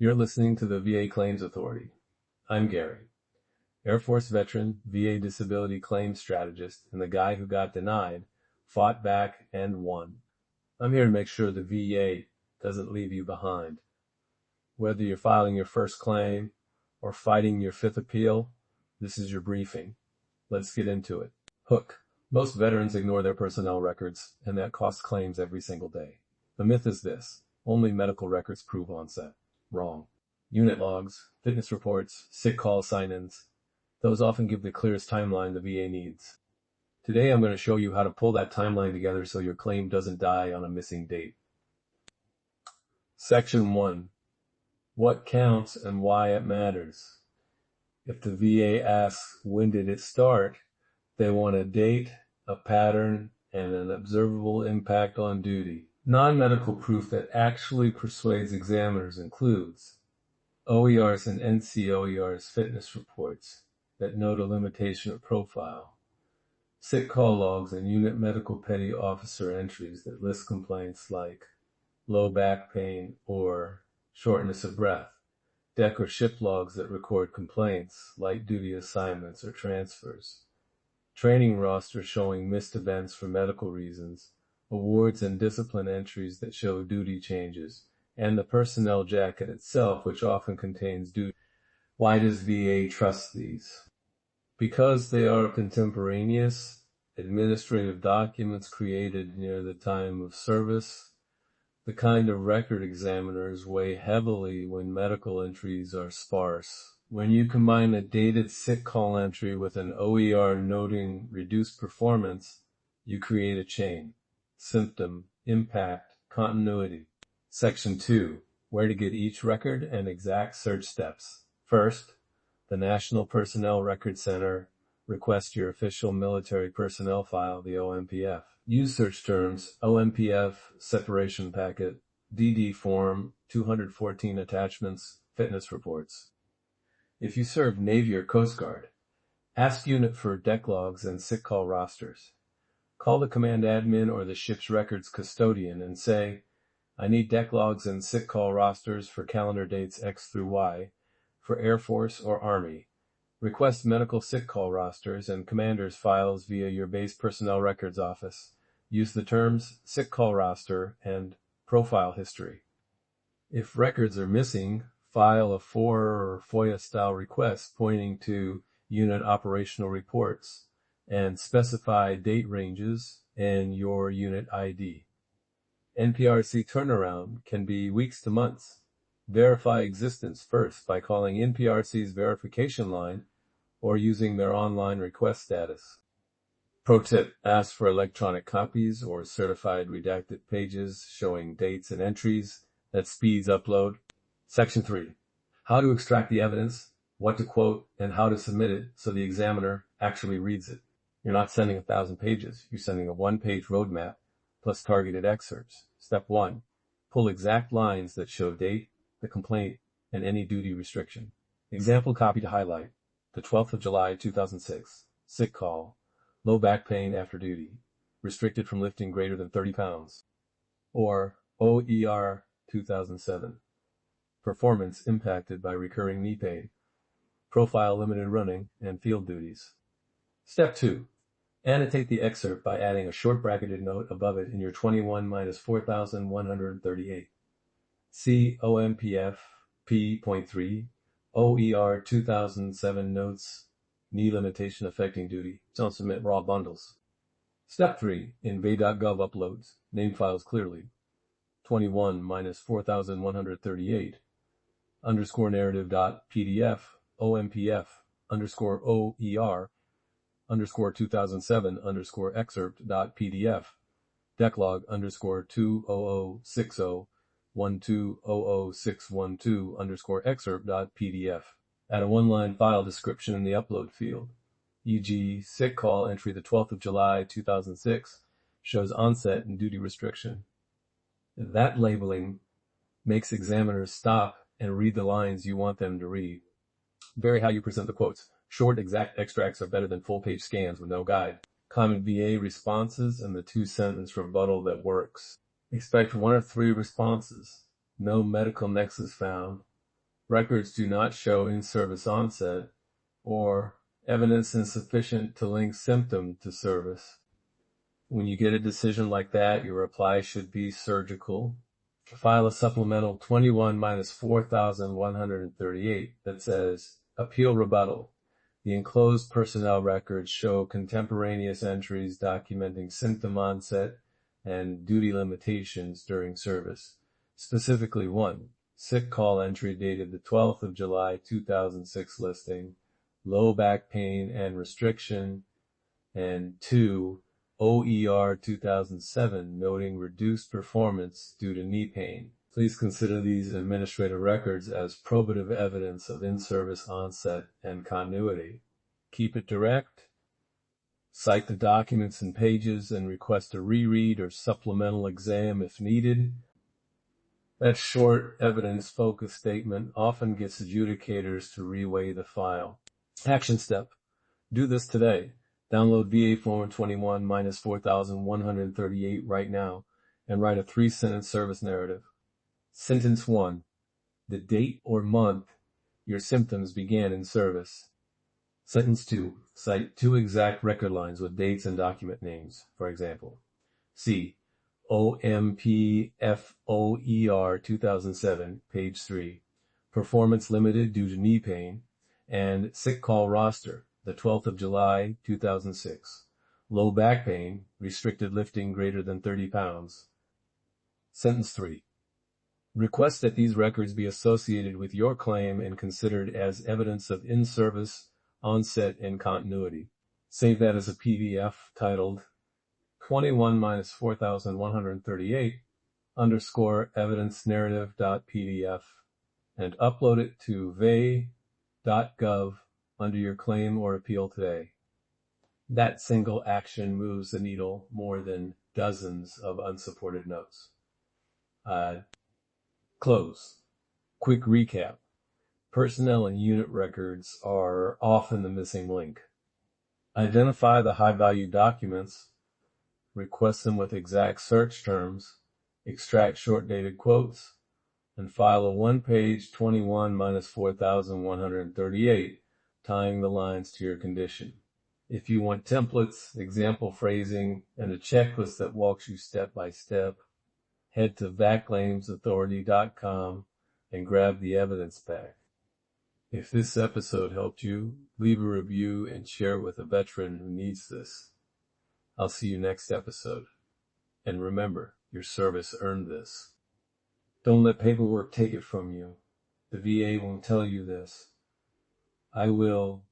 You're listening to the VA Claims Authority. I'm Gary, Air Force veteran, VA disability claims strategist, and the guy who got denied, fought back, and won. I'm here to make sure the VA doesn't leave you behind. Whether you're filing your first claim or fighting your fifth appeal, this is your briefing. Let's get into it. Hook. Most veterans ignore their personnel records, and that costs claims every single day. The myth is this: only medical records prove onset. Wrong. Unit logs, fitness reports, sick call sign-ins, those often give the clearest timeline the VA needs. Today I'm going to show you how to pull that timeline together so your claim doesn't die on a missing date. Section 1. What counts and why it matters. If the VA asks when did it start, they want a date, a pattern, and an observable impact on duty. Non-medical proof that actually persuades examiners includes OERs and NCOERs fitness reports that note a limitation of profile, sick call logs and unit medical petty officer entries that list complaints like low back pain or shortness of breath, deck or ship logs that record complaints, light duty assignments or transfers, training rosters showing missed events for medical reasons, awards and discipline entries that show duty changes, and the personnel jacket itself, which often contains duty. Why does VA trust these? Because they are contemporaneous, administrative documents created near the time of service, the kind of record examiners weigh heavily when medical entries are sparse. When you combine a dated sick call entry with an OER noting reduced performance, you create a chain. Symptom, impact, continuity. Section 2. Where to get each record and exact search steps. First, the National Personnel Record Center requests your official military personnel file, the OMPF. Use search terms OMPF separation packet, DD form, 214 attachments, fitness reports. If you serve Navy or Coast Guard, ask unit for deck logs and sick call rosters. Call the command admin or the ship's records custodian and say, I need deck logs and sick call rosters for calendar dates X through Y for Air Force or Army. Request medical sick call rosters and commander's files via your base personnel records office. Use the terms sick call roster and profile history. If records are missing, file a FOR or FOIA-style request pointing to unit operational reports and specify date ranges and your unit ID. NPRC turnaround can be weeks to months. Verify existence first by calling NPRC's verification line or using their online request status. Pro tip: ask for electronic copies or certified redacted pages showing dates and entries. That speeds upload. Section 3. How to extract the evidence, what to quote, and how to submit it so the examiner actually reads it. You're not sending 1,000 pages. You're sending a one-page roadmap plus targeted excerpts. Step 1. Pull exact lines that show date, the complaint, and any duty restriction. Example copy to highlight. The 12th of July, 2006. Sick call. Low back pain after duty. Restricted from lifting greater than 30 pounds. Or OER 2007. Performance impacted by recurring knee pain. Profile limited running and field duties. Step 2. Annotate the excerpt by adding a short bracketed note above it in your 21 minus 4,138. See OMPF P.3, OER 2007 notes, knee limitation affecting duty. Don't submit raw bundles. Step 3. In VA.gov uploads, name files clearly. 21 minus 4,138 underscore narrative.pdf OMPF underscore OER underscore 2007 underscore excerpt.pdf decklog underscore 20060 1200612 underscore excerpt.pdf. Add a one-line file description in the upload field, e.g. sick call entry the 12th of July 2006 shows onset and duty restriction. That labeling makes examiners stop and read the lines you want them to read. Vary how you present the quotes. Short, exact extracts are better than full-page scans with no guide. Common VA responses and the two-sentence rebuttal that works. Expect 1 of 3 responses. No medical nexus found. Records do not show in-service onset or evidence insufficient to link symptom to service. When you get a decision like that, your reply should be surgical. File a supplemental 21-4138 that says, appeal rebuttal. The enclosed personnel records show contemporaneous entries documenting symptom onset and duty limitations during service. Specifically 1, sick call entry dated the 12th of July 2006 listing, low back pain and restriction, and 2, OER 2007 noting reduced performance due to knee pain. Please consider these administrative records as probative evidence of in-service onset and continuity. Keep it direct. Cite the documents and pages and request a reread or supplemental exam if needed. That short, evidence-focused statement often gets adjudicators to reweigh the file. Action step. Do this today. Download VA Form 21-4138 right now and write a 3-sentence service narrative. Sentence 1. The date or month your symptoms began in service. Sentence 2. Cite 2 exact record lines with dates and document names. For example, C. OMPFOER 2007, page 3. Performance limited due to knee pain. And sick call roster, the 12th of July, 2006. Low back pain, restricted lifting greater than 30 pounds. Sentence 3. Request that these records be associated with your claim and considered as evidence of in-service, onset, and continuity. Save that as a PDF titled 21-4138 _evidence narrative.pdf and upload it to VA.gov under your claim or appeal today. That single action moves the needle more than dozens of unsupported notes. Close. Quick recap. Personnel and unit records are often the missing link. Identify the high-value documents, request them with exact search terms, extract short-dated quotes, and file a one-page 21-4138 tying the lines to your condition. If you want templates, example phrasing, and a checklist that walks you step by step, head to VAClaimsAuthority.com and grab the evidence pack. If this episode helped you, leave a review and share it with a veteran who needs this. I'll see you next episode. And remember, your service earned this. Don't let paperwork take it from you. The VA won't tell you this. I will